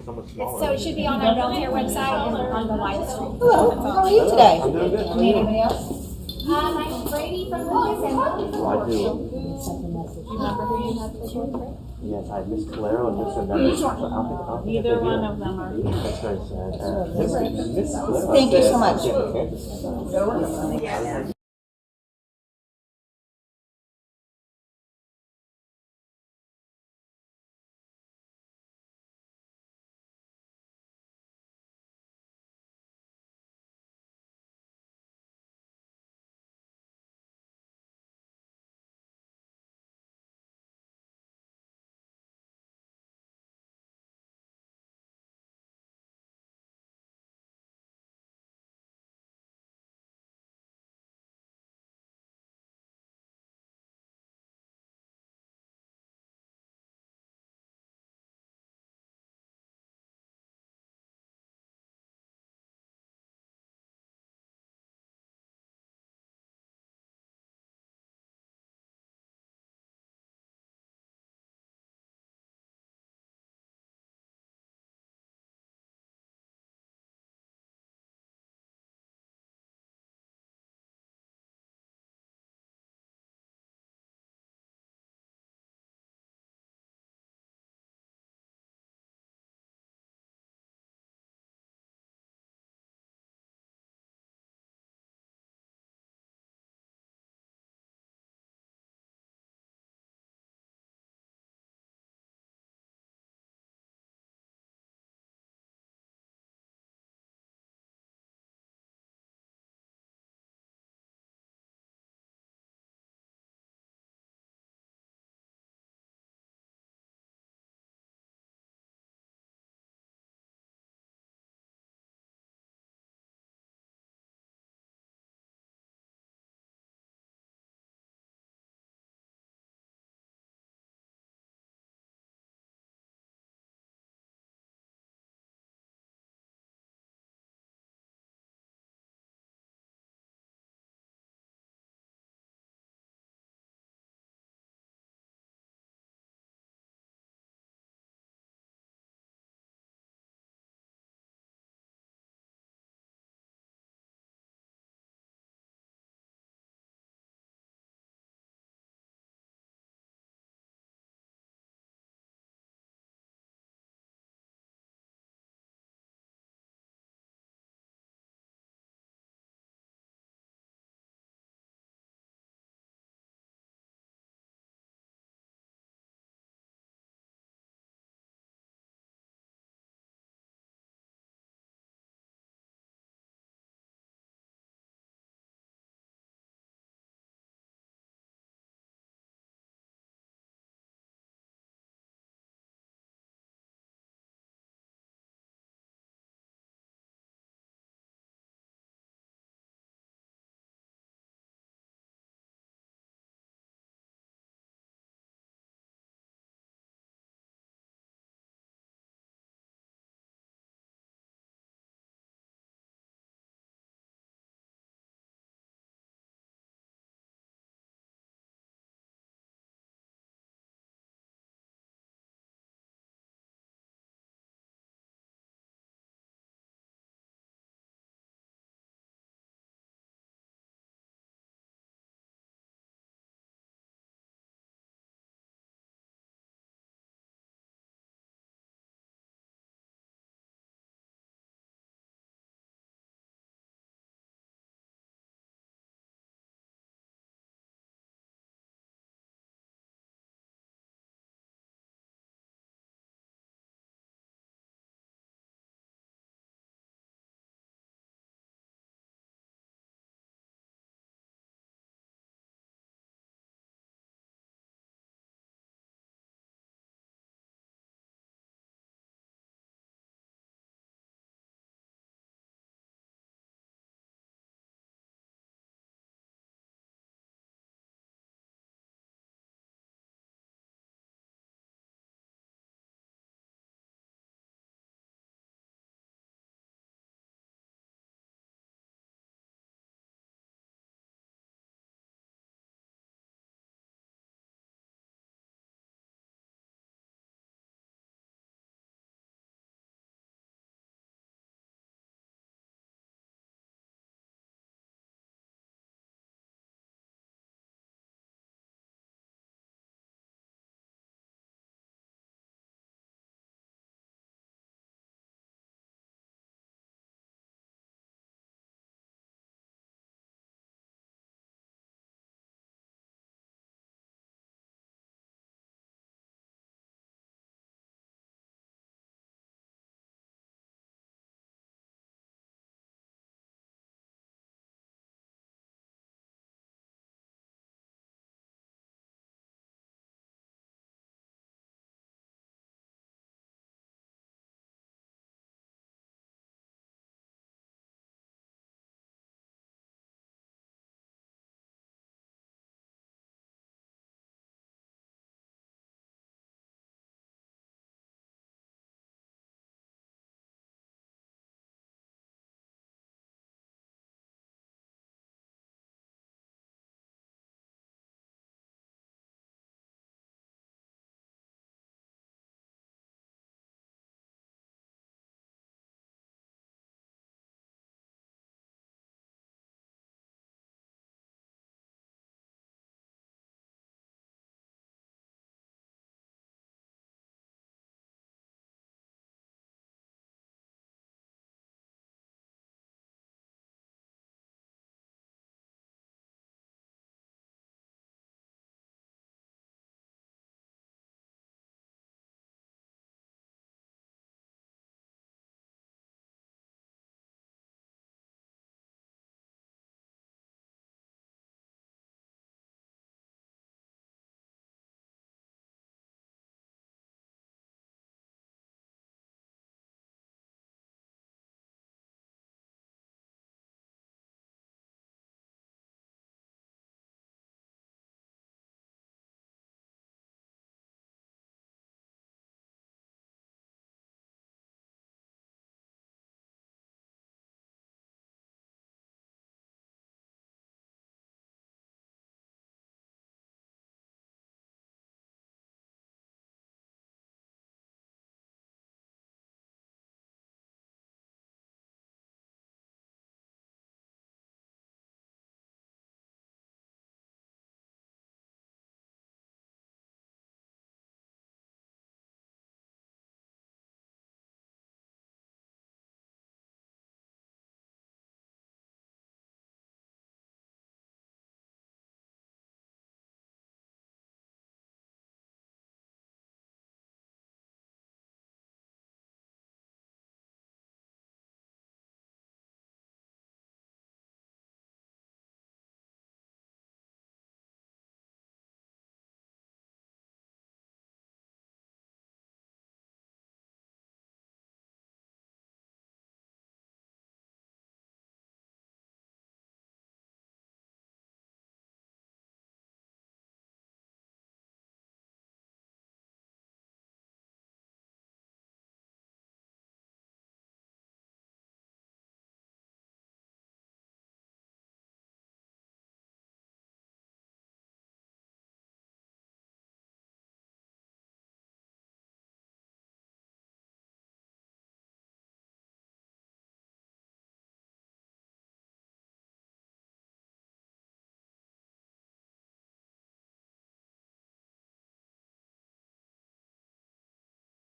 so much smaller. So it should be on our Belle Terre website and on the live stream. Hello, how are you today? I'm doing good. Anybody else? I'm Brady from Lucas and I do. remember who you had the show? Yes, I Miss Calero and Mr. Numbers. I'll think Neither one of them are. That's very sad. Miss Calero. Thank you so much.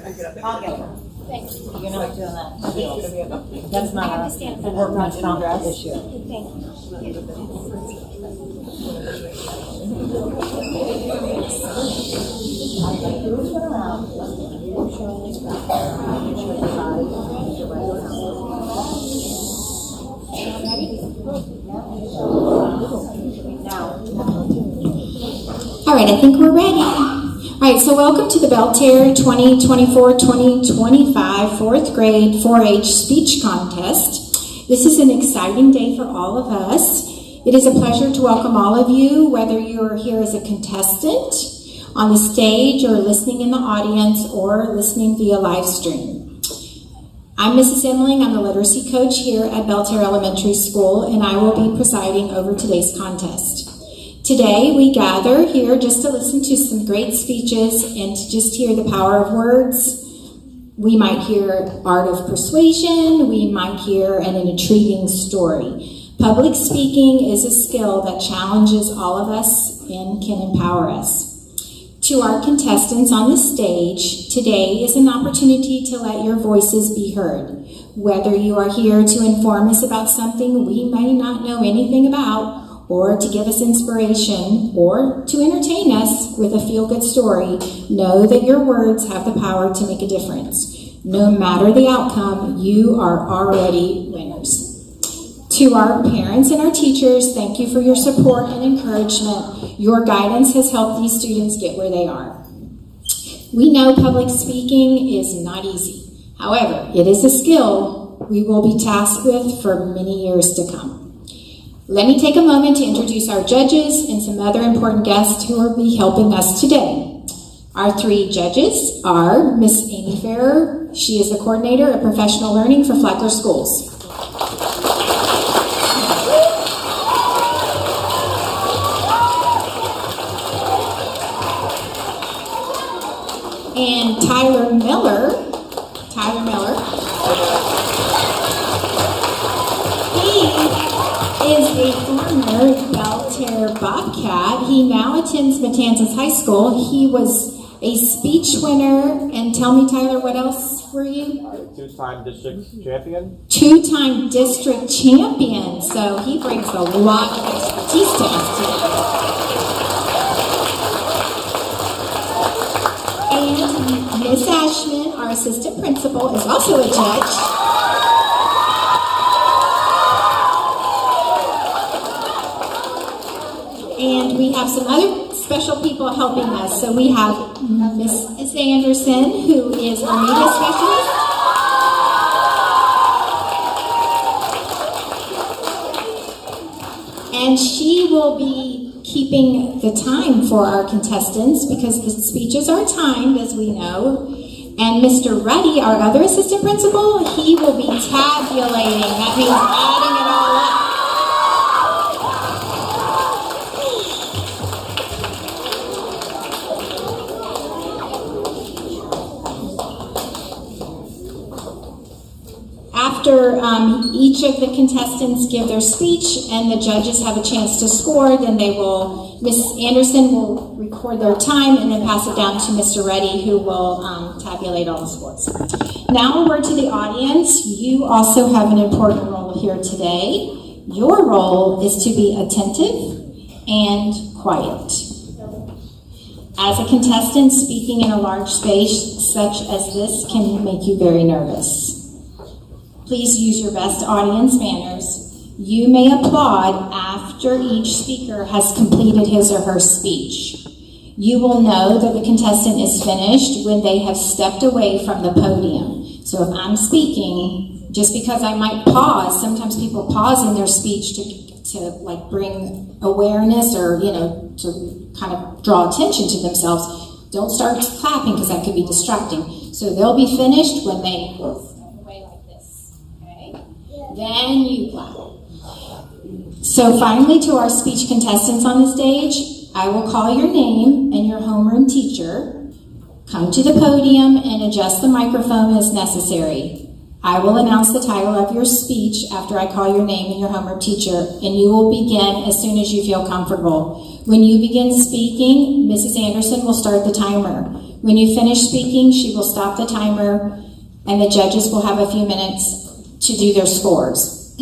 I'll get her. Thanks. You're not doing that. That's not I have to a stand. workman's issue. Thank you. All right, I think we're ready. All right, so welcome to the Belle Terre 2024-2025 4th grade 4-H speech contest. This is an exciting day for all of us. It is a pleasure to welcome all of you, whether you're here as a contestant on the stage or listening in the audience or listening via live stream. I'm Mrs. Emling. I'm the literacy coach here at Belle Terre Elementary School, and I will be presiding over today's contest. Today, we gather here just to listen to some great speeches and to just hear the power of words. We might hear art of persuasion. We might hear an intriguing story. Public speaking is a skill that challenges all of us and can empower us. To our contestants on the stage, today is an opportunity to let your voices be heard. Whether you are here to inform us about something we may not know anything about, or to give us inspiration, or to entertain us with a feel-good story, know that your words have the power to make a difference. No matter the outcome, you are already winners. To our parents and our teachers, thank you for your support and encouragement. Your guidance has helped these students get where they are. We know public speaking is not easy. However, it is a skill we will be tasked with for many years to come. Let me take a moment to introduce our judges and some other important guests who will be helping us today. Our 3 judges are Miss Amy Farrer. She is the coordinator of professional learning for Fleckler Schools. And Tyler Miller. He is a former Belle Terre Bobcat. He now attends Matanzas High School. He was a speech winner. And tell me, Tyler, what else were you? 2-time district champion. 2-time district champion. So he brings a lot of expertise to us today. And Miss Ashman, our assistant principal, is also a judge. And we have some other special people helping us. So we have Mrs. Anderson, who is our media specialist. And she will be keeping the time for our contestants because the speeches are timed, as we know. And Mr. Ruddy, our other assistant principal, he will be tabulating. That means adding it all up. After each of the contestants give their speech and the judges have a chance to score, then Ms. Anderson will record their time and then pass it down to Mr. Reddy, who will tabulate all the scores. Now a word to the audience. You also have an important role here today. Your role is to be attentive and quiet. As a contestant, speaking in a large space such as this can make you very nervous. Please use your best audience manners. You may applaud after each speaker has completed his or her speech. You will know that the contestant is finished when they have stepped away from the podium. So if I'm speaking, just because I might pause, sometimes people pause in their speech to like bring awareness or, to kind of draw attention to themselves. Don't start clapping because that could be distracting. So they'll be finished when they then you clap. So finally, to our speech contestants on the stage, I will call your name and your homeroom teacher. Come to the podium and adjust the microphone as necessary. I will announce the title of your speech after I call your name and your homeroom teacher, and you will begin as soon as you feel comfortable. When you begin speaking, Mrs. Anderson will start the timer. When you finish speaking, she will stop the timer and the judges will have a few minutes to do their scores.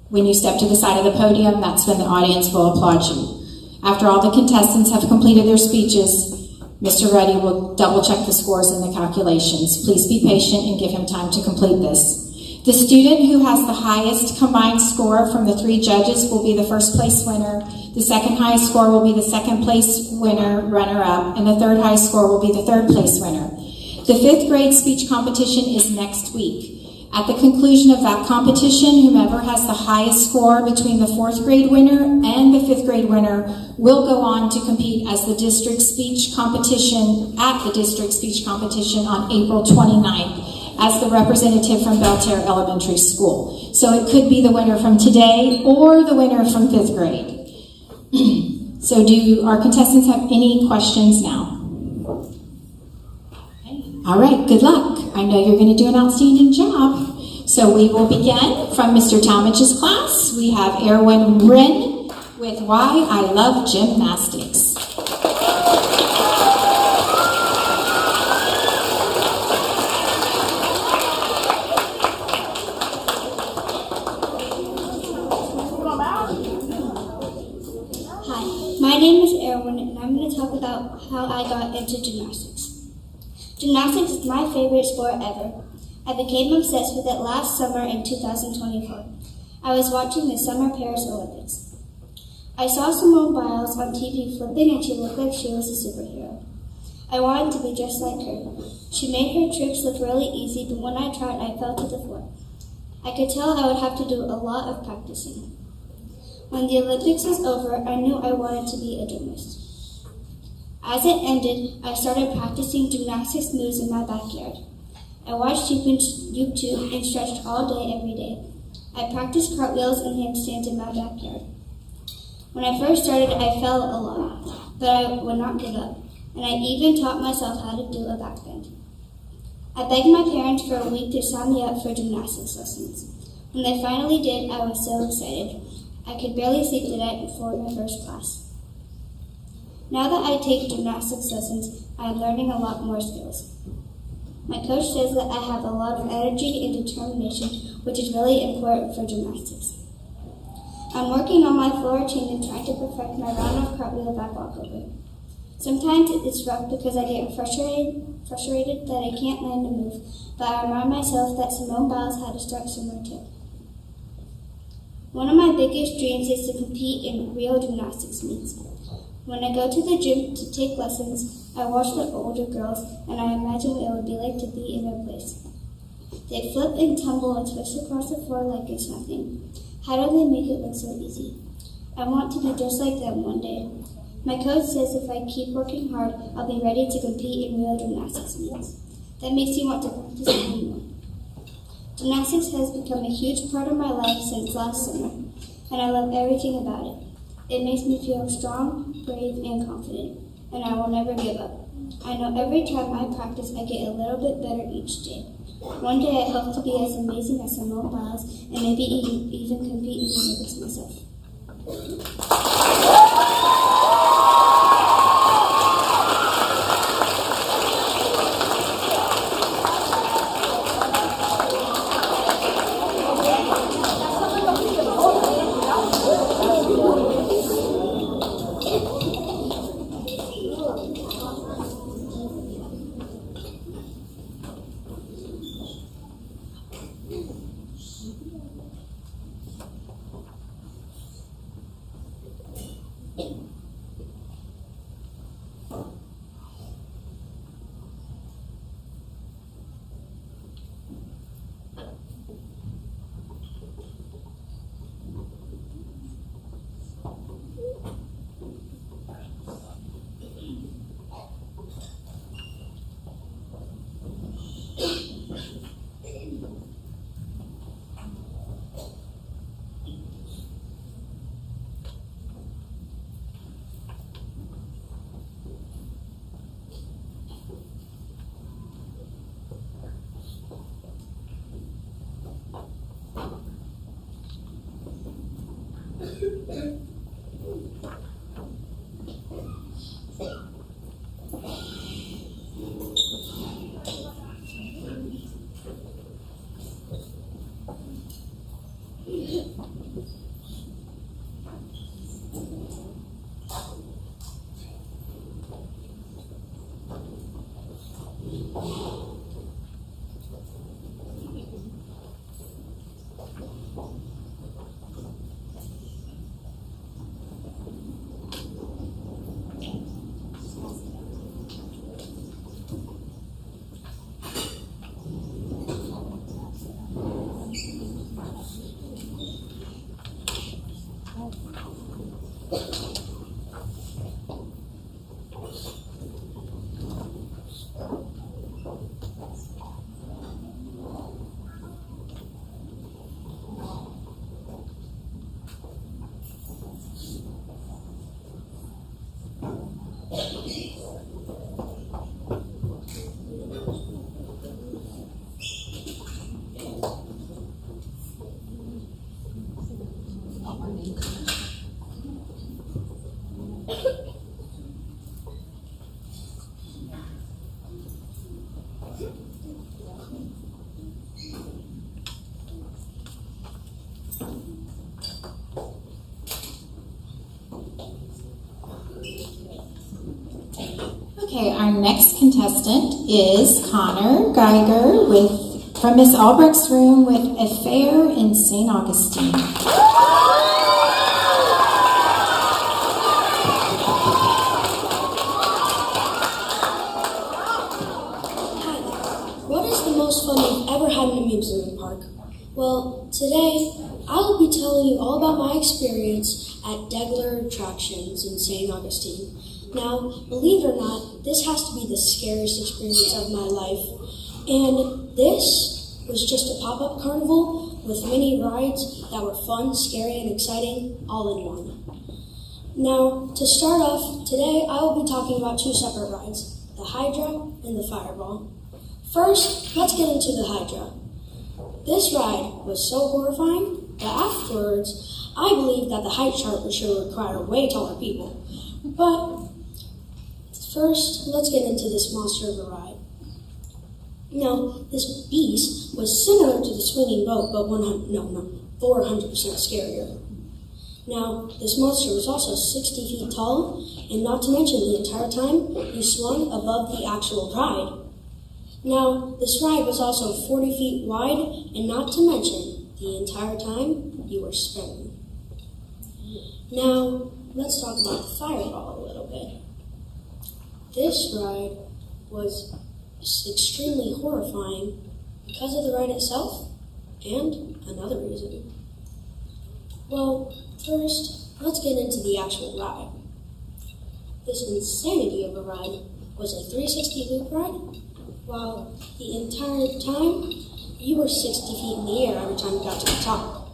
When you step to the side of the podium, that's when the audience will applaud you. After all the contestants have completed their speeches, Mr. Ruddy will double check the scores and the calculations. Please be patient and give him time to complete this. The student who has the highest combined score from the 3 judges will be the first place winner. The second highest score will be the second place winner, runner-up, and the third highest score will be the third place winner. The 5th grade speech competition is next week. At the conclusion of that competition, whomever has the highest score between the 4th grade winner and the 5th grade winner will go on to compete as the district speech competition at the district speech competition on April 29th as the representative from Belle Terre Elementary School. So it could be the winner from today or the winner from 5th grade. So do our contestants have any questions now? All right, good luck. I know you're going to do an outstanding job. So we will begin from Mr. Talmadge's class. We have Erwin Wren with Why I Love Gymnastics. Hi, my name is Erwin and I'm going to talk about how I got into gymnastics. Gymnastics is my favorite sport ever. I became obsessed with it last summer in 2024. I was watching the Summer Paris Olympics. I saw Simone Biles on TV flipping and she looked like she was a superhero. I wanted to be just like her. She made her tricks look really easy, but when I tried, I fell to the floor. I could tell I would have to do a lot of practicing. When the Olympics was over, I knew I wanted to be a gymnast. As it ended, I started practicing gymnastics moves in my backyard. I watched YouTube and stretched all day every day. I practiced cartwheels and handstands in my backyard. When I first started, I fell a lot, but I would not give up, and I even taught myself how to do a backbend. I begged my parents for a week to sign me up for gymnastics lessons. When they finally did, I was so excited. I could barely sleep the night before my first class. Now that I take gymnastics lessons, I am learning a lot more skills. My coach says that I have a lot of energy and determination, which is really important for gymnastics. I'm working on my floor routine and trying to perfect my round-off cartwheel back walkover. Sometimes it's rough because I get frustrated that I can't land a move, but I remind myself that Simone Biles had to start somewhere too. One of my biggest dreams is to compete in real gymnastics meets. When I go to the gym to take lessons, I watch the older girls and I imagine what it would be like to be in their place. They flip and tumble and twist across the floor like it's nothing. How do they make it look so easy? I want to be just like them one day. My coach says if I keep working hard, I'll be ready to compete in real gymnastics meets. That makes me want to practice even more. Gymnastics has become a huge part of my life since last summer, and I love everything about it. It makes me feel strong, brave, and confident, and I will never give up. I know every time I practice, I get a little bit better each day. One day I hope to be as amazing as Simone Biles, and maybe even compete in the Olympics myself. Okay, our next contestant is Connor Geiger from Miss Albrecht's room with A Fair in St. Augustine. What is the most fun you've ever had in an amusement park? Well, today I will be telling you all about my experience at Degler Attractions in St. Augustine. Now, believe it or not, this has to be the scariest experience of my life. And this was just a pop-up carnival with many rides that were fun, scary, and exciting all in one. Now, to start off, today I will be talking about two separate rides, the Hydra and the Fireball. First, let's get into the Hydra. This ride was so horrifying that afterwards, I believed that the height chart would require way taller people. But first, let's get into this monster of a ride. Now, this beast was similar to the swinging boat, but 400% scarier. Now, this monster was also 60 feet tall, and not to mention the entire time, he swung above the actual ride. Now, this ride was also 40 feet wide, and not to mention, the entire time, you were spinning. Now, let's talk about the Fireball a little bit. This ride was extremely horrifying because of the ride itself and another reason. Well, first, let's get into the actual ride. This insanity of a ride was a 360 loop ride, while the entire time you were 60 feet in the air every time you got to the top.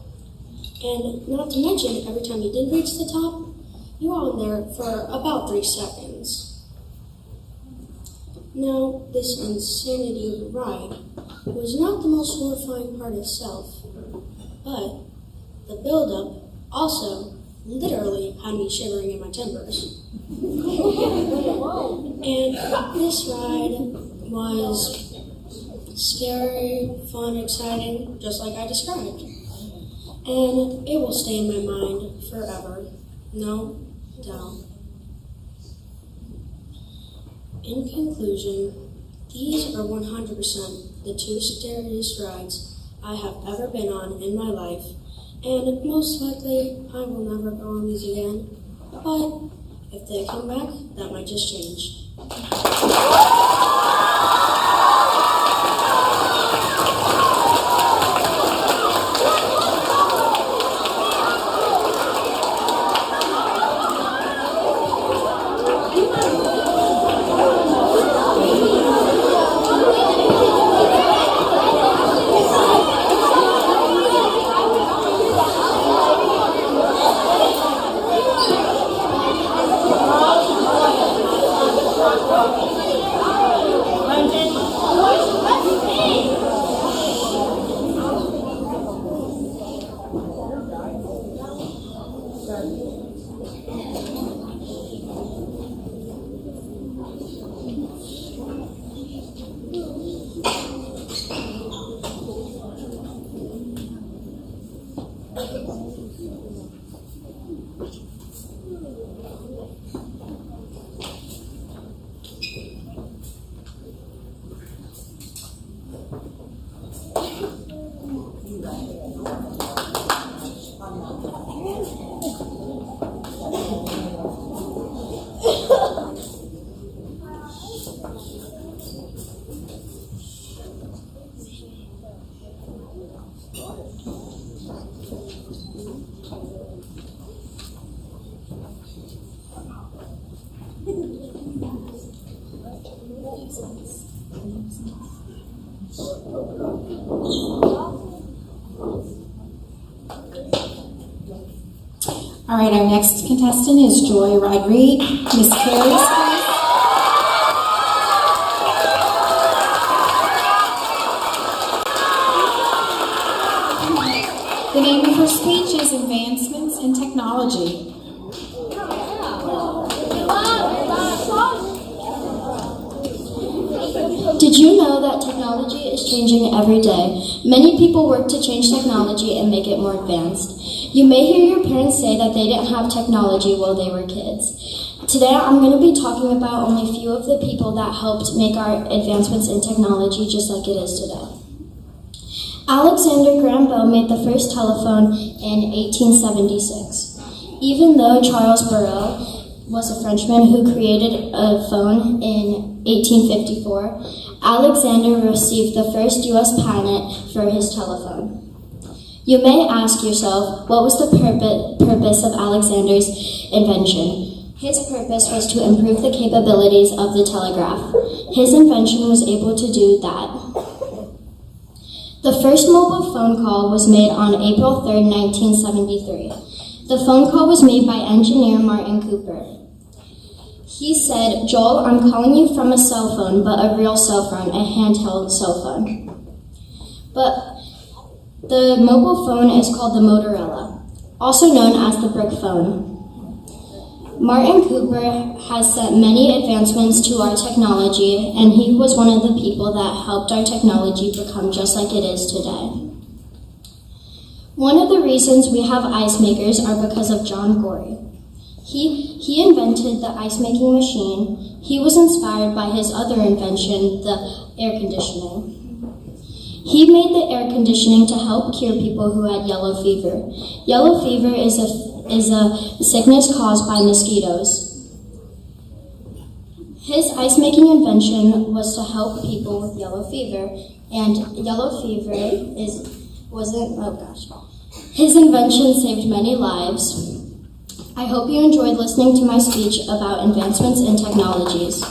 And not to mention, every time you did reach the top, you were on there for about 3 seconds. Now, this insanity of a ride was not the most horrifying part itself, but the build-up also literally had me shivering in my timbers. And this ride was scary, fun, exciting, just like I described. And it will stay in my mind forever, no doubt. In conclusion, these are 100% the two scariest rides I have ever been on in my life, and most likely I will never go on these again, but if they come back, that might just change. All right, our next contestant is Joy Rodriguez. Miss Carrie, please. The name of her speech is Advancements in Technology. Did you know that technology is changing every day? Many people work to change technology and make it more advanced. You may hear your parents say that they didn't have technology while they were kids. Today I'm going to be talking about only a few of the people that helped make our advancements in technology just like it is today. Alexander Graham Bell made the first telephone in 1876. Even though Charles Babbage was a Frenchman who created a phone in 1854, Alexander received the first U.S. patent for his telephone. You may ask yourself, what was the purpose of Alexander's invention? His purpose was to improve the capabilities of the telegraph. His invention was able to do that. The first mobile phone call was made on April 3, 1973. The phone call was made by engineer Martin Cooper. He said, "Joel, I'm calling you from a cell phone, but a real cell phone, a handheld cell phone." But the mobile phone is called the Motorola, also known as the brick phone. Martin Cooper has sent many advancements to our technology, and he was one of the people that helped our technology become just like it is today. One of the reasons we have ice makers are because of John Gorey. He invented the ice making machine. He was inspired by his other invention, the air conditioning. He made the air conditioning to help cure people who had yellow fever. Yellow fever is a sickness caused by mosquitoes. His ice-making invention was to help people with yellow fever, and yellow fever His invention saved many lives. I hope you enjoyed listening to my speech about advancements in technologies.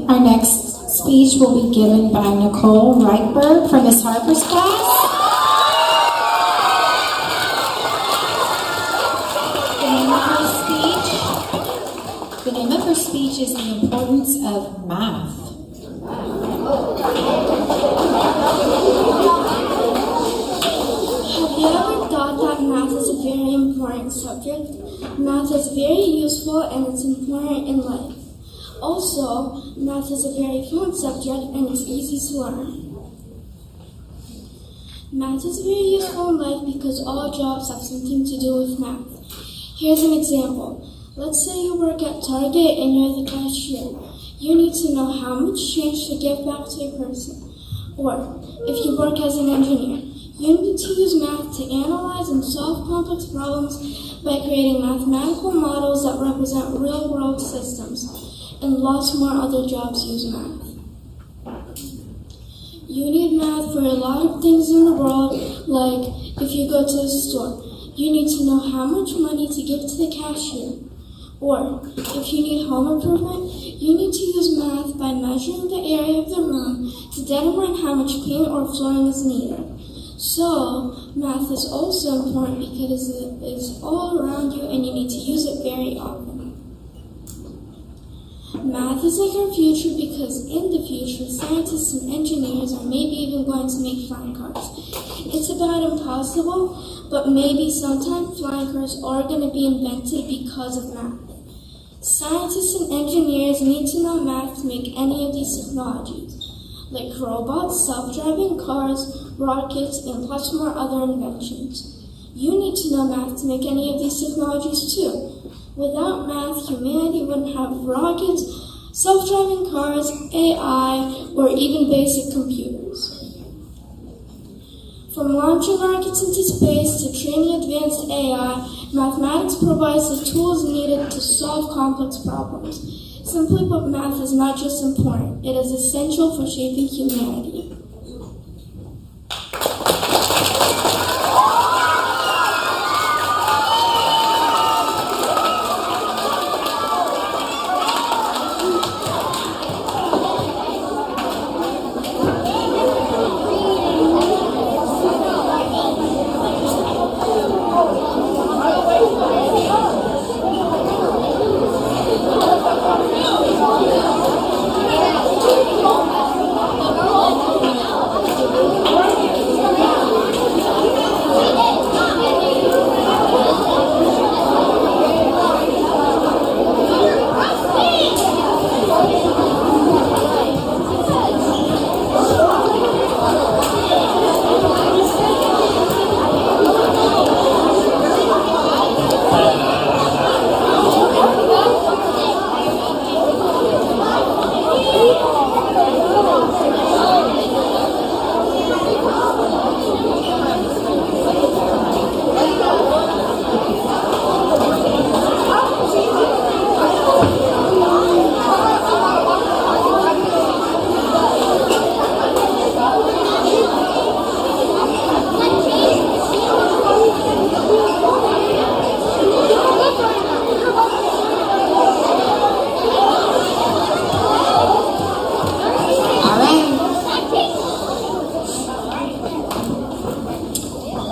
Our next speech will be given by Nicole Reichberg from Miss Harper's class. The name of her speech is The Importance of Math. Have you ever thought that math is a very important subject? Math is very useful and it's important in life. Also, math is a very fun subject and it's easy to learn. Math is very useful in life because all jobs have something to do with math. Here's an example. Let's say you work at Target and you're the cashier. You need to know how much change to give back to a person. Or, if you work as an engineer, you need to use math to analyze and solve complex problems by creating mathematical models that represent real-world systems, and lots more other jobs use math. You need math for a lot of things in the world, like if you go to the store, you need to know how much money to give to the cashier. Or, if you need home improvement, you need to use math by measuring the area of the room to determine how much paint or flooring is needed. So, math is also important because it is all around you and you need to use it very often. Math is like our future because in the future, scientists and engineers are maybe even going to make flying cars. It's about impossible, but maybe sometime flying cars are going to be invented because of math. Scientists and engineers need to know math to make any of these technologies, like robots, self-driving cars, rockets, and lots more other inventions. You need to know math to make any of these technologies too. Without math, humanity wouldn't have rockets, self-driving cars, AI, or even basic computers. From launching rockets into space to training advanced AI, mathematics provides the tools needed to solve complex problems. Simply put, math is not just important, it is essential for shaping humanity.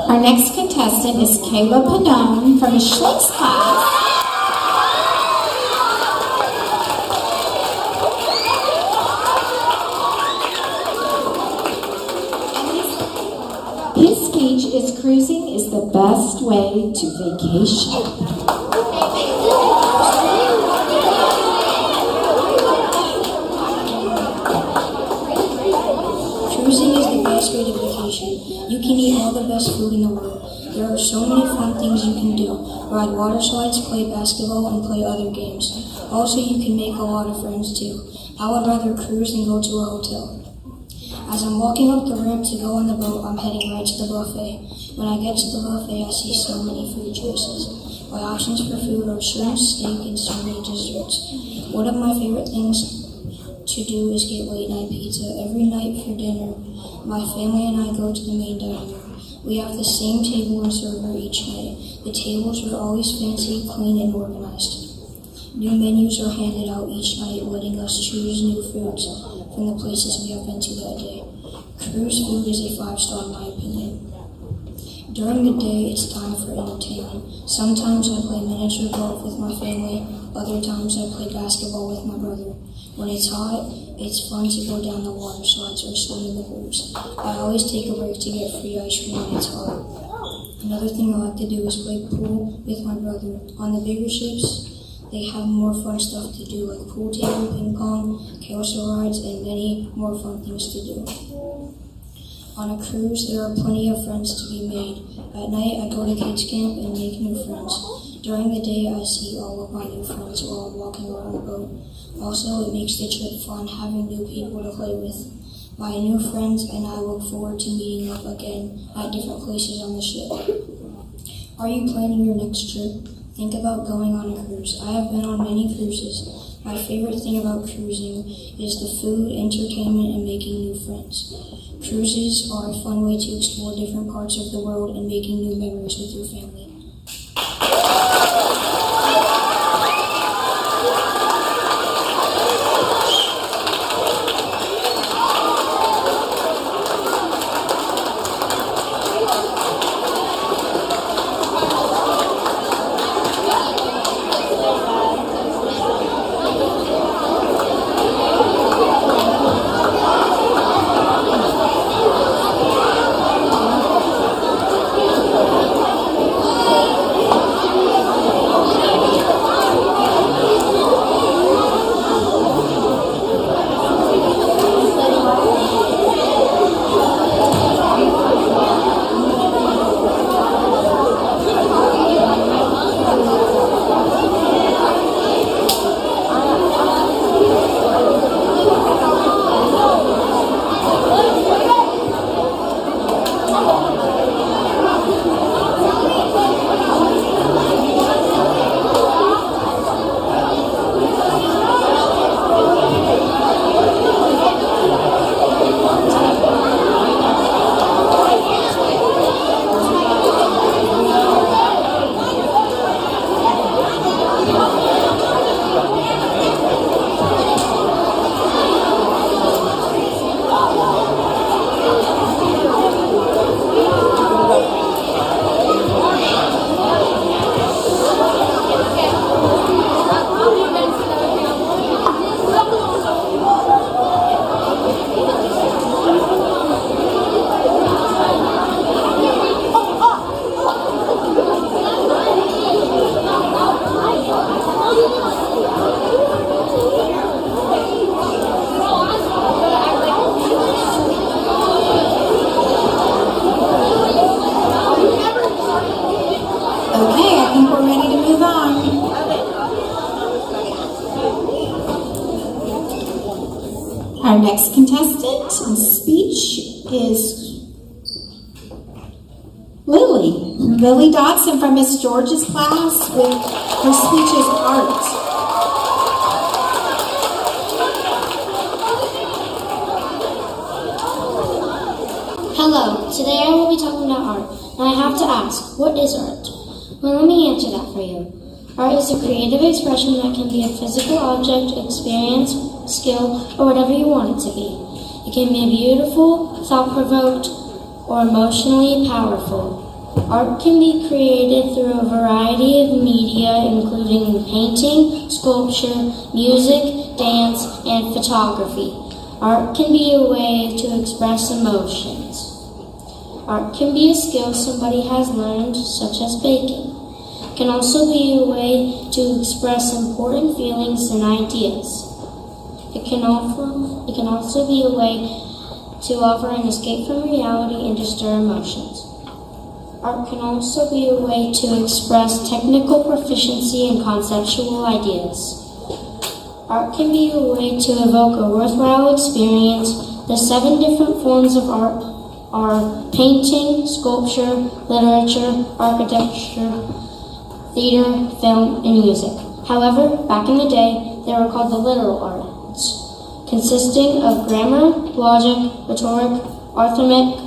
Our next contestant is Kayla Padone from Miss Schlick's class. His speech is cruising is the best way to vacation. Cruising is the best way to vacation. You can eat all the best food in the world. There are so many fun things you can do. Ride water slides, play basketball, and play other games. Also, you can make a lot of friends too. I would rather cruise than go to a hotel. As I'm walking up the ramp to go on the boat, I'm heading right to the buffet. When I get to the buffet, I see so many food choices. My options for food are shrimp, steak, and so many desserts. One of my favorite things to do is get late night pizza. Every night for dinner, my family and I go to the main dining room. We have the same table and server each night. The tables are always fancy, clean, and organized. New menus are handed out each night, letting us choose new foods from the places we have been to that day. Cruise food is a 5-star in my opinion. During the day, it's time for entertainment. Sometimes I play miniature golf with my family. Other times I play basketball with my brother. When it's hot, it's fun to go down the water slides or swim in the pools. I always take a break to get free ice cream when it's hot. Another thing I like to do is play pool with my brother. On the bigger ships, they have more fun stuff to do, like pool table, ping pong, carousel rides, and many more fun things to do. On a cruise, there are plenty of friends to be made. At night, I go to kids camp and make new friends. During the day, I see all of my new friends while I'm walking around the boat. Also, it makes the trip fun having new people to play with. My new friends and I look forward to meeting up again at different places on the ship. Are you planning your next trip? Think about going on a cruise. I have been on many cruises. My favorite thing about cruising is the food, entertainment, and making new friends. Cruises are a fun way to explore different parts of the world and making new memories with your family. Okay, I think we're ready to move on. Our next contestant in speech is Lily. Lily Dodson from Miss George's class with her speech is art. Hello, today I will be talking about art, and I have to ask, what is art? Well, let me answer that for you. Art is a creative expression that can be a physical object, experience, skill, or whatever you want it to be. It can be beautiful, thought-provoked, or emotionally powerful. Art can be created through a variety of media, including painting, sculpture, music, dance, and photography. Art can be a way to express emotions. Art can be a skill somebody has learned, such as baking. It can also be a way to express important feelings and ideas. It can also be a way to offer an escape from reality and to stir emotions. Art can also be a way to express technical proficiency and conceptual ideas. Art can be a way to evoke a worthwhile experience. The 7 different forms of art are painting, sculpture, literature, architecture, theater, film, and music. However, back in the day, they were called the literal arts, consisting of grammar, logic, rhetoric, arithmetic,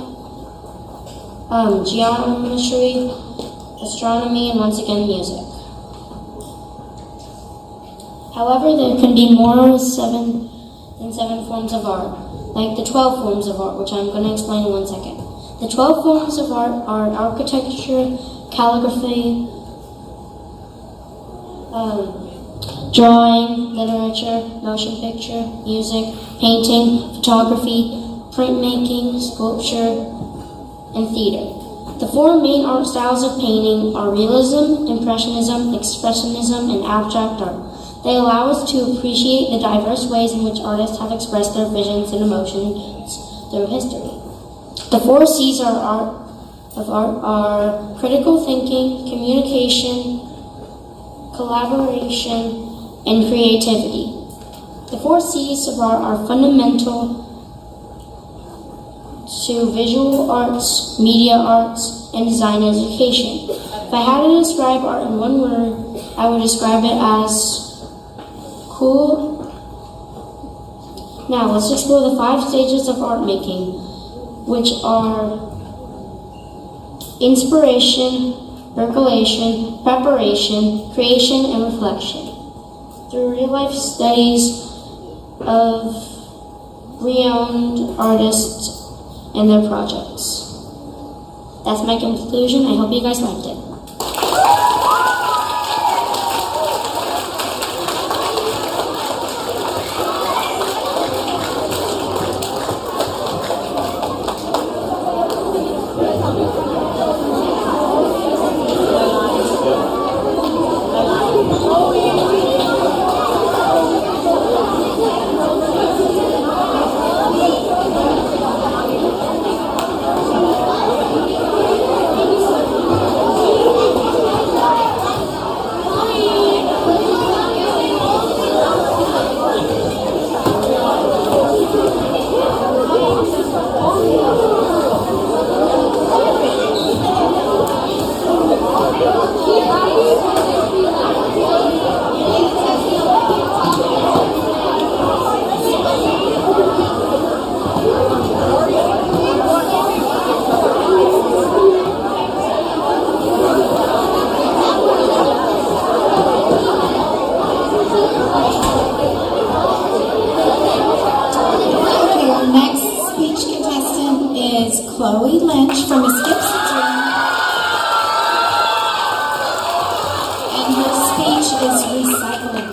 geometry, astronomy, and once again, music. However, there can be more than 7 forms of art, like the 12 forms of art, which I'm going to explain in 1 second. The 12 forms of art are architecture, calligraphy, drawing, literature, motion picture, music, painting, photography, printmaking, sculpture, and theater. The 4 main art styles of painting are realism, impressionism, expressionism, and abstract art. They allow us to appreciate the diverse ways in which artists have expressed their visions and emotions through history. The 4 C's of art are critical thinking, communication, collaboration, and creativity. The 4 C's of art are fundamental to visual arts, media arts, and design education. If I had to describe art in one word, I would describe it as cool. Now, let's explore the 5 stages of art making, which are inspiration, percolation, preparation, creation, and reflection. Through real-life studies of renowned artists and their projects. That's my conclusion. I hope you guys liked it. Chloe Lynch from Skips Dream, and her speech is recycling.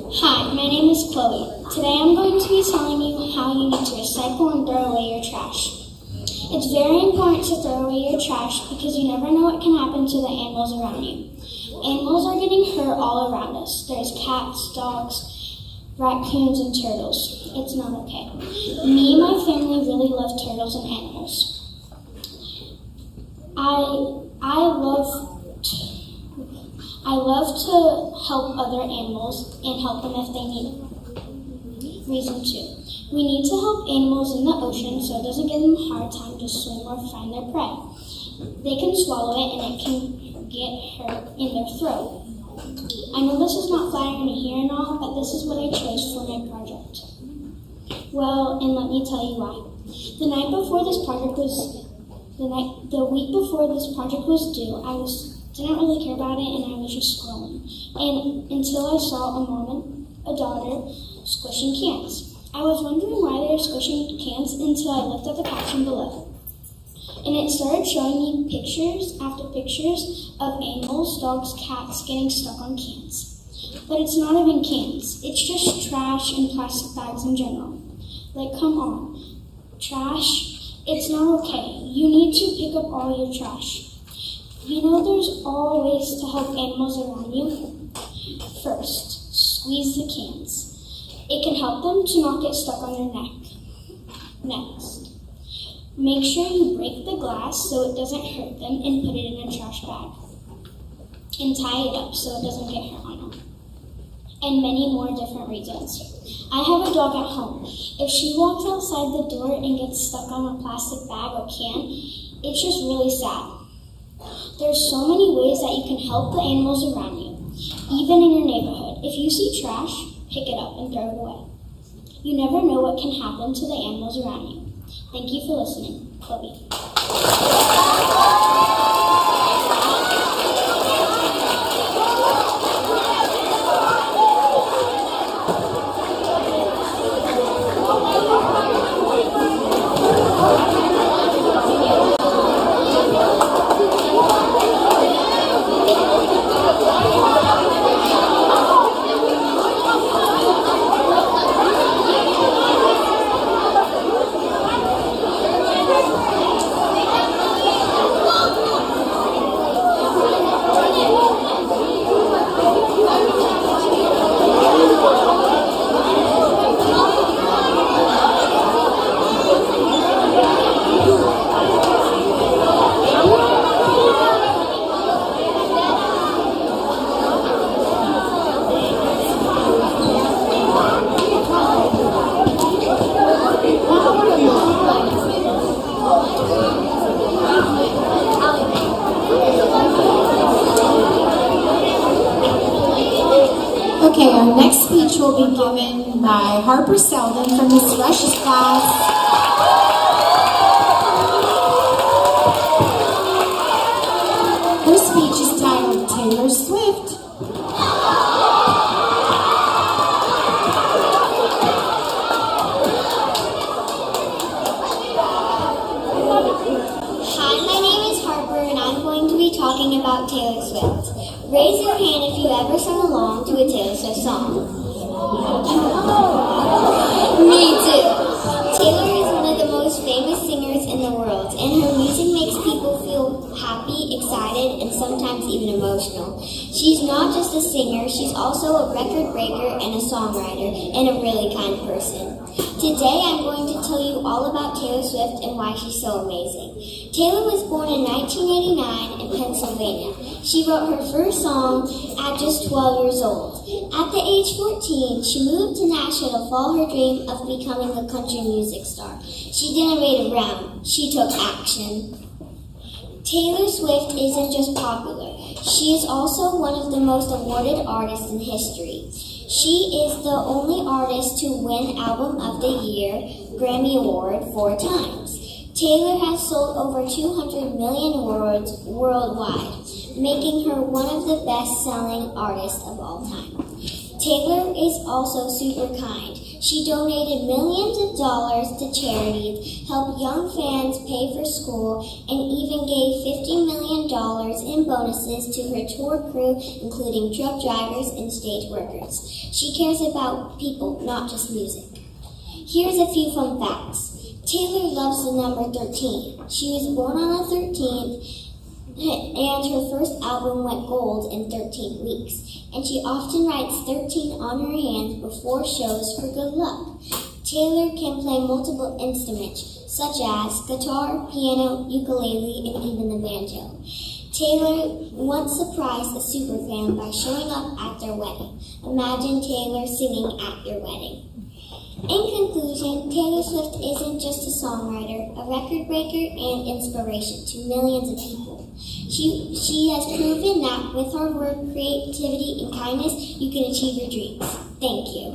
Hi, my name is Chloe. Today I'm going to be telling you how you need to recycle and throw away your trash. It's very important to throw away your trash because you never know what can happen to the animals around you. Animals are getting hurt all around us. There's cats, dogs, raccoons, and turtles. It's not okay. Me and my family really love turtles and animals. I love to help other animals and help them if they need it. Reason 2. We need to help animals in the ocean so it doesn't give them a hard time to swim or find their prey. They can swallow it and it can get hurt in their throat. I know this is not flattering to hear and all, but this is what I chose for my project. Well, and let me tell you why. The week before this project was due, I didn't really care about it and I was just scrolling. And until I saw a mom and a daughter squishing cans. I was wondering why they were squishing cans until I looked at the caption below. And it started showing me pictures after pictures of animals, dogs, cats getting stuck on cans. But it's not even cans. It's just trash and plastic bags in general. Like, come on. Trash, it's not okay. You need to pick up all your trash. You know there's all ways to help animals around you. First, squeeze the cans. It can help them to not get stuck on your neck. Next, make sure you break the glass so it doesn't hurt them and put it in a trash bag. And tie it up so it doesn't get hurt on them. And many more different reasons. I have a dog at home. If she walks outside the door and gets stuck on a plastic bag or can, it's just really sad. There's so many ways that you can help the animals around you, even in your neighborhood. If you see trash, pick it up and throw it away. You never know what can happen to the animals around you. Thank you for listening. Chloe. Okay, our next speech will be given by Harper Selden from Miss Rush's class. Her speech is titled Taylor Swift. Hi, my name is Harper, and I'm going to be talking about Taylor Swift. Raise your hand if you ever sung along to a Taylor Swift song. Me too. Taylor is one of the most famous singers in the world, and her music makes people feel happy, excited, and sometimes even emotional. She's not just a singer, she's also a record breaker and a songwriter, and a really kind person. Today I'm going to tell you all about Taylor Swift and why she's so amazing. Taylor was born in 1989 in Pennsylvania. She wrote her first song at just 12 years old. At the age 14, she moved to Nashville to follow her dream of becoming a country music star. She didn't wait around, she took action. Taylor Swift isn't just popular, she is also one of the most awarded artists in history. She is the only artist to win Album of the Year Grammy Award 4 times. Taylor has sold over 200 million awards worldwide, making her one of the best-selling artists of all time. Taylor is also super kind. She donated millions of dollars to charities, helped young fans pay for school, and even gave $50 million in bonuses to her tour crew, including truck drivers and stage workers. She cares about people, not just music. Here's a few fun facts. Taylor loves the number 13. She was born on the 13th, and her first album went gold in 13 weeks. And she often writes 13 on her hands before shows for good luck. Taylor can play multiple instruments, such as guitar, piano, ukulele, and even the banjo. Taylor once surprised a superfan by showing up at their wedding. Imagine Taylor singing at your wedding. In conclusion, Taylor Swift isn't just a songwriter, a record breaker, and inspiration to millions of people. She has proven that with hard work, creativity, and kindness, you can achieve your dreams. Thank you.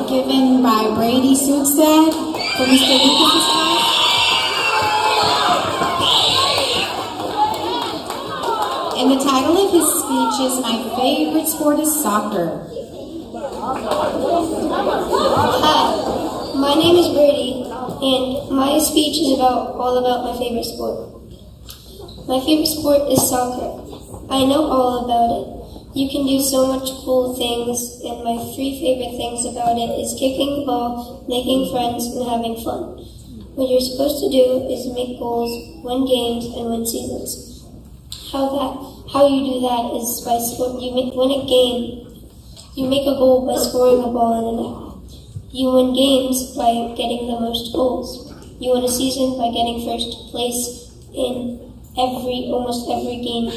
Given by Brady Sugstad for Mr. Lucas's class. And the title of his speech is My Favorite Sport is Soccer. Hi, my name is Brady, and my speech is all about my favorite sport. My favorite sport is soccer. I know all about it. You can do so much cool things, and my 3 favorite things about it is kicking the ball, making friends, and having fun. What you're supposed to do is make goals, win games, and win seasons. How you do that is by win a game. You make a goal by scoring a ball in a net. You win games by getting the most goals. You win a season by getting first place in almost every game.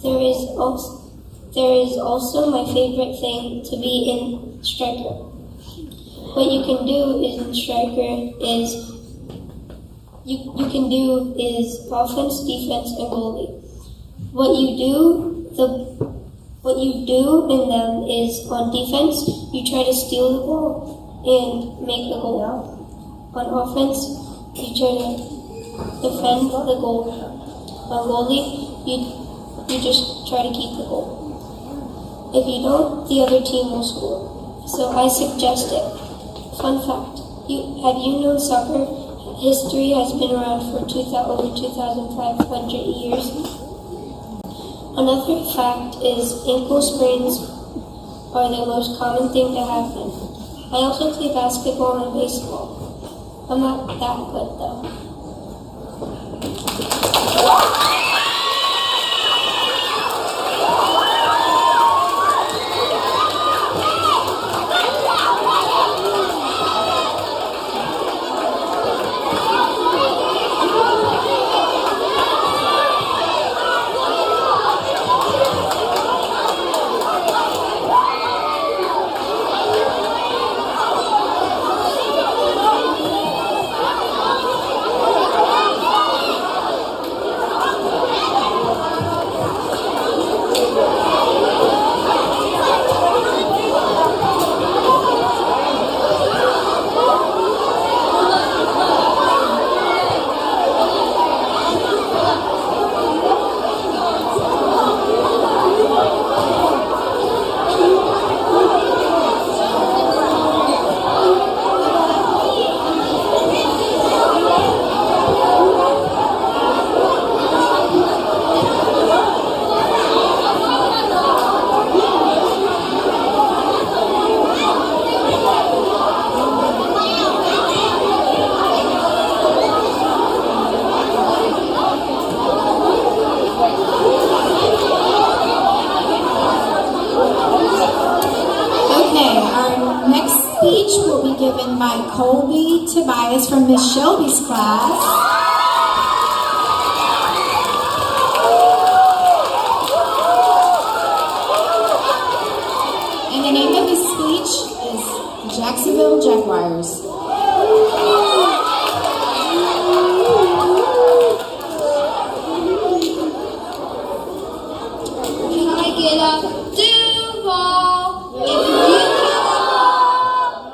There is also my favorite thing to be in striker. What you can do in striker is you can do is offense, defense, and goalie. What you do in them is on defense, you try to steal the ball and make the goal. On offense, you try to defend the goal. On goalie, you just try to keep the goal. If you don't, the other team will score. So I suggest it. Fun fact, have you known soccer history has been around for over 2,500 years? Another fact is ankle sprains are the most common thing to happen. I also play basketball and baseball. I'm not that good though. Speech will be given by Colby Tobias from Miss Shelby's class. And the name of his speech is Jacksonville Jaguars. Can I get a Duval?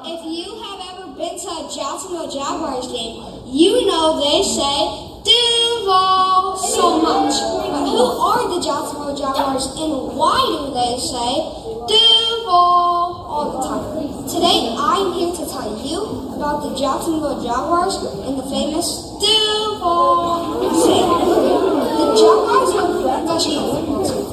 If you have ever been to a Jacksonville Jaguars game, you know they say Duval so much. But who are the Jacksonville Jaguars and why do they say Duval all the time? Today I'm here to tell you about the Jacksonville Jaguars and the famous Duval saying. The Jaguars are a professional football team.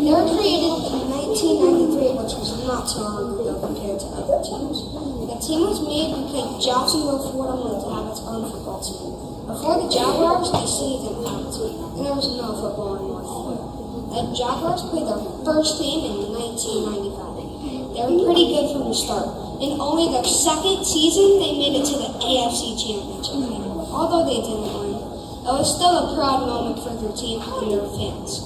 They were created in 1993, which was not too long ago compared to other teams. The team was made because Jacksonville, Florida wanted to have its own football team. Before the Jaguars, the city didn't have a team, and there was no football in North Florida. The Jaguars played their first game in 1995. They were pretty good from the start. In only their second season, they made it to the AFC Championship game. Although they didn't win, it was still a proud moment for their team and their fans.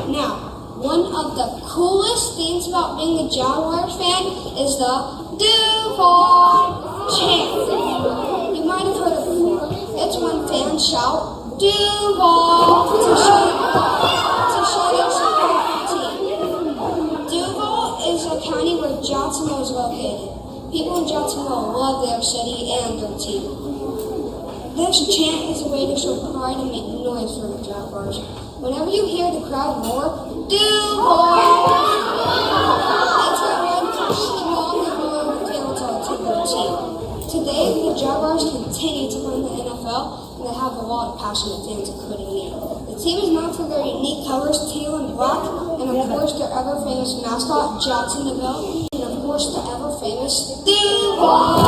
Now, one of the coolest things about being a Jaguars fan is the Duval chant. You might have heard it before. It's when fans shout Duval to show their support for the team. Duval is a county where Jacksonville is located. People in Jacksonville love their city and their team. This chant is a way to show pride and make noise for the Jaguars. Whenever you hear the crowd roar, Duval! It's a way to strong and loyal fans to their team. Today, the Jaguars continue to win the NFL, and they have a lot of passionate fans, including me. The team is known for their unique colors, teal and black, and of course their ever-famous mascot, Jacksonville, and of course the ever-famous Duval!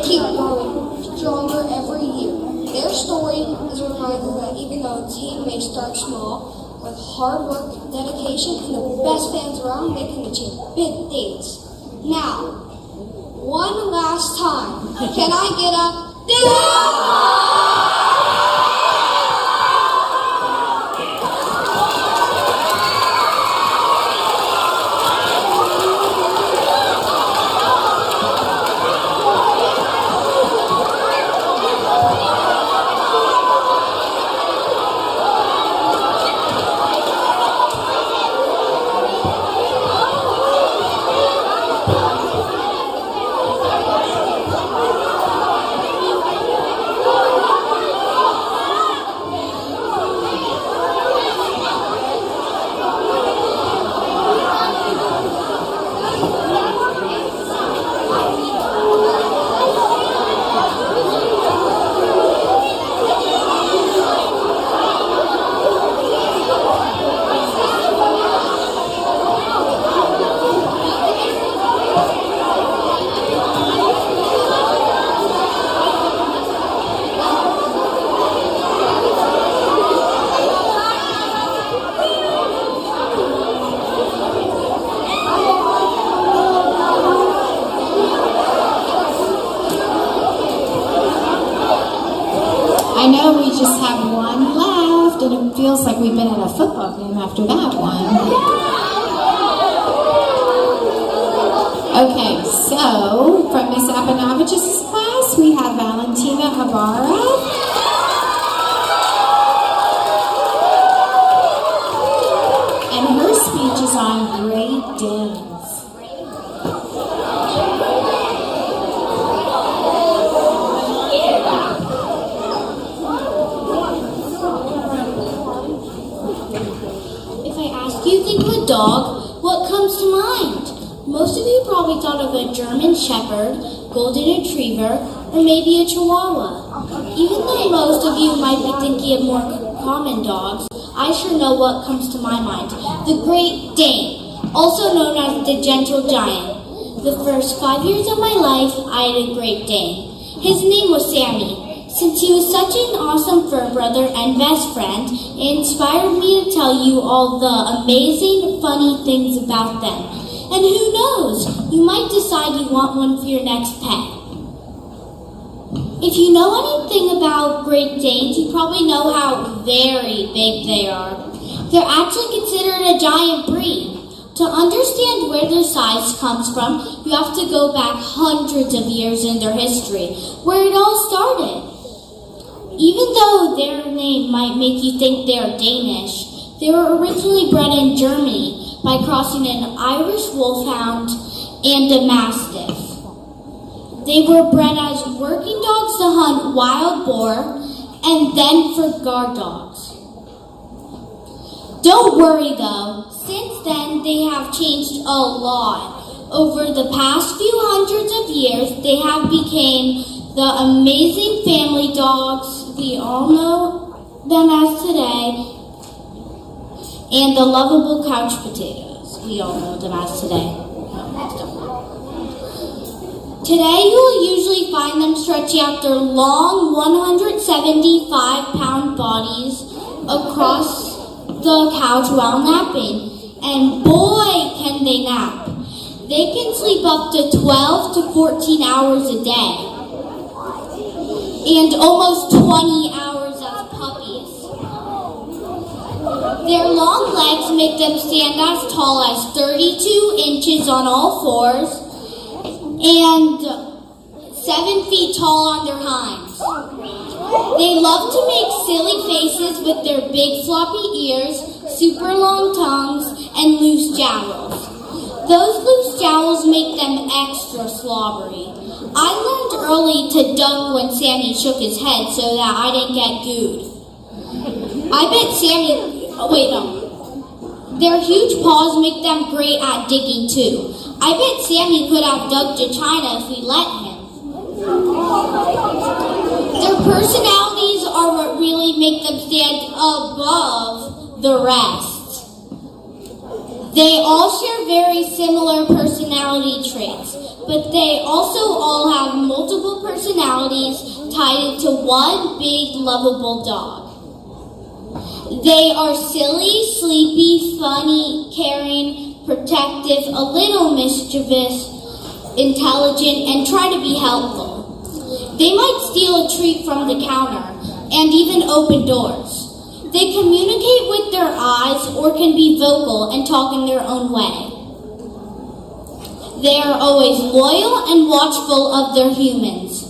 Keep growing stronger every year. Their story is a reminder that even though a team may start small, with hard work, dedication, and the best fans around, they can achieve big things. Now, one last time, can I get a I know we just have one left, and it feels like we've been at a football game after that one. Okay, so from Miss Abenavich's class, we have Valentina Ibarra. And her speech is on Great Danes. If I ask you to think of a dog, what comes to mind? Most of you probably thought of a German Shepherd, Golden Retriever, or maybe a Chihuahua. Even though most of you might be thinking of more common dogs, I sure know what comes to my mind. The Great Dane, also known as the Gentle Giant. The first 5 years of my life, I had a Great Dane. His name was Sammy. Since he was such an awesome fur brother and best friend, it inspired me to tell you all the amazing, funny things about them. And who knows, you might decide you want one for your next pet. If you know anything about Great Danes, you probably know how very big they are. They're actually considered a giant breed. To understand where their size comes from, you have to go back hundreds of years in their history, where it all started. Even though their name might make you think they are Danish, they were originally bred in Germany by crossing an Irish Wolfhound and a Mastiff. They were bred as working dogs to hunt wild boar and then for guard dogs. Don't worry though, since then they have changed a lot. Over the past few hundreds of years, they have become the amazing family dogs we all know them as today, and the lovable couch potatoes we all know them as today. Today you will usually find them stretching out their long 175-pound bodies across the couch while napping. And boy, can they nap. They can sleep up to 12 to 14 hours a day. And almost 20 hours as puppies. Their long legs make them stand as tall as 32 inches on all fours and 7 feet tall on their hinds. They love to make silly faces with their big floppy ears, super long tongues, and loose jowls. Those loose jowls make them extra slobbery. I learned early to duck when Sammy shook his head so that I didn't get gooed. I bet Sammy... Oh, wait, no. Their huge paws make them great at digging, too. I bet Sammy could have dug to China if we let him. Their personalities are what really make them stand above the rest. They all share very similar personality traits, but they also all have multiple personalities tied into one big lovable dog. They are silly, sleepy, funny, caring, protective, a little mischievous, intelligent, and try to be helpful. They might steal a treat from the counter and even open doors. They communicate with their eyes or can be vocal and talk in their own way. They are always loyal and watchful of their humans.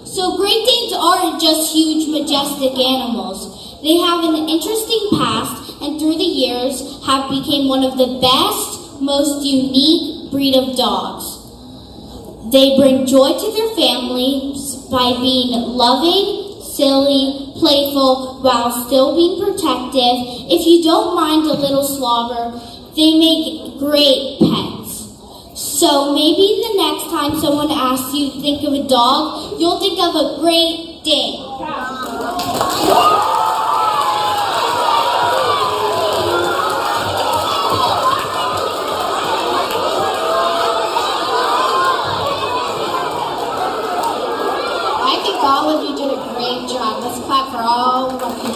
So Great Danes aren't just huge, majestic animals. They have an interesting past and through the years have become one of the best, most unique breed of dogs. They bring joy to their families by being loving, silly, playful, while still being protective. If you don't mind a little slobber, they make great pets. So maybe the next time someone asks you to think of a dog, you'll think of a Great Dane. All of you did a great job. Let's clap for all of you.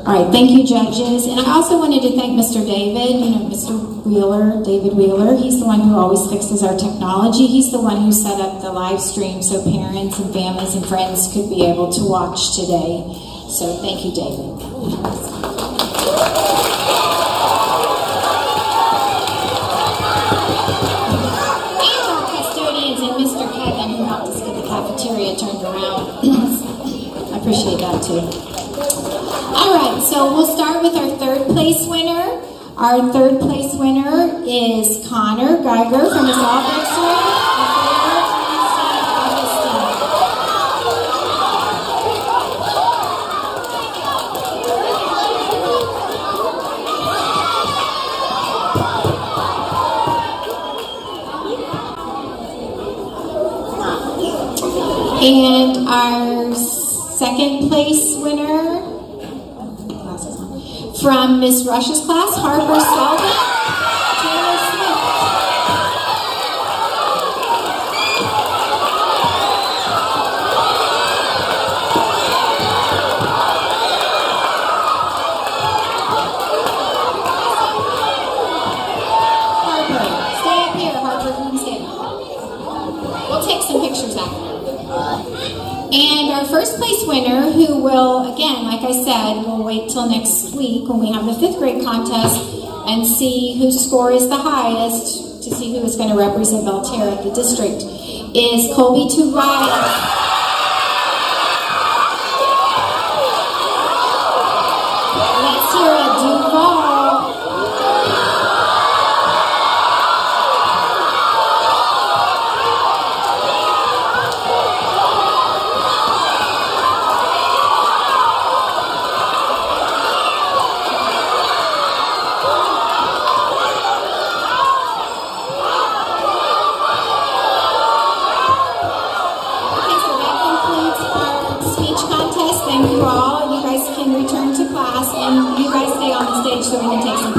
All right, thank you, judges. And I also wanted to thank Mr. David, Mr. Wheeler, David Wheeler. He's the one who always fixes our technology. He's the one who set up the live stream so parents and families and friends could be able to watch today. So thank you, David. And our custodians and Mr. Kevin who helped us get the cafeteria turned around. I appreciate that too. All right, so we'll start with our third place winner. Our third place winner is Connor Geiger from his Albrecht and our second place winner from Miss Rush's class, Harper Sullivan, Taylor Smith. Harper, stay up here, Harper, you can stay. We'll take some pictures after. And our first place winner, who will, again, like I said, we'll wait till next week when we have the 5th grade contest and see whose score is the highest to see who is going to represent Belle Terre at the district, is Colby Tobias. Let's hear it, Duval. Thank you all. You guys can return to class and you guys stay on the stage so we can take some